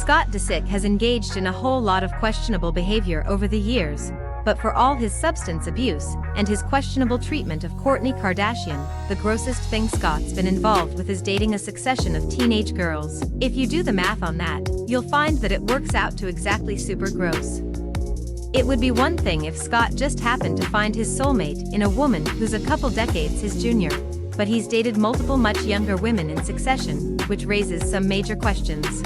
Scott Disick has engaged in a whole lot of questionable behavior over the years, but for all his substance abuse and his questionable treatment of Kourtney Kardashian, the grossest thing Scott's been involved with is dating a succession of teenage girls. If you do the math on that, you'll find that it works out to exactly super gross. It would be one thing if Scott just happened to find his soulmate in a woman who's a couple decades his junior, but he's dated multiple much younger women in succession, which raises some major questions.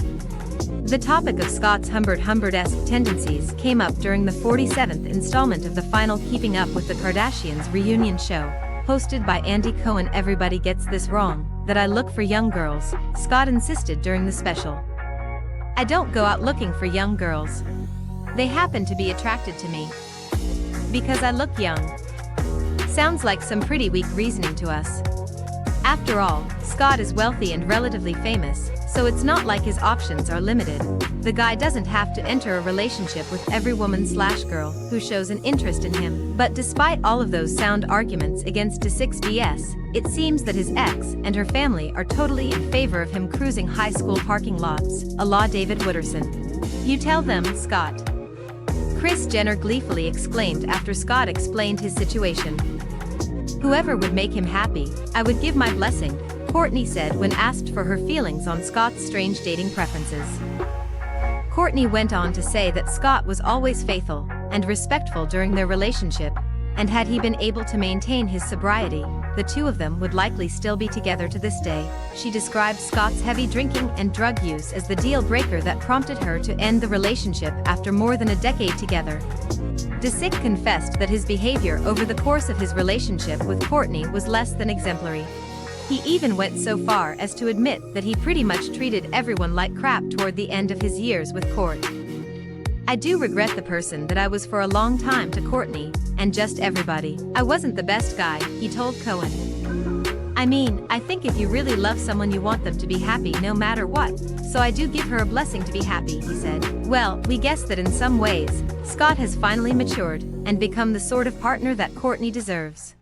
The topic of Scott's Humbert-esque tendencies came up during the 47th installment of the final Keeping Up with the Kardashians reunion show, hosted by Andy Cohen. "Everybody gets this wrong, that I look for young girls," Scott insisted during the special. "I don't go out looking for young girls. They happen to be attracted to me because I look young." Sounds like some pretty weak reasoning to us. After all, Scott is wealthy and relatively famous, so it's not like his options are limited. The guy doesn't have to enter a relationship with every woman/girl who shows an interest in him. But despite all of those sound arguments against Disick's BS, it seems that his ex and her family are totally in favor of him cruising high school parking lots, a la David Wooderson. "You tell them, Scott," Kris Jenner gleefully exclaimed after Scott explained his situation. "Whoever would make him happy, I would give my blessing," Kourtney said when asked for her feelings on Scott's strange dating preferences. Kourtney went on to say that Scott was always faithful and respectful during their relationship, and had he been able to maintain his sobriety, the two of them would likely still be together to this day. She described Scott's heavy drinking and drug use as the deal breaker that prompted her to end the relationship after more than a decade together. Disick confessed that his behavior over the course of his relationship with Kourtney was less than exemplary. He even went so far as to admit that he pretty much treated everyone like crap toward the end of his years with Kourt. "I do regret the person that I was for a long time to Kourtney, and just everybody. I wasn't the best guy," he told Cohen. "I mean, I think if you really love someone you want them to be happy no matter what, so I do give her a blessing to be happy," he said. Well, we guess that in some ways, Scott has finally matured and become the sort of partner that Kourtney deserves.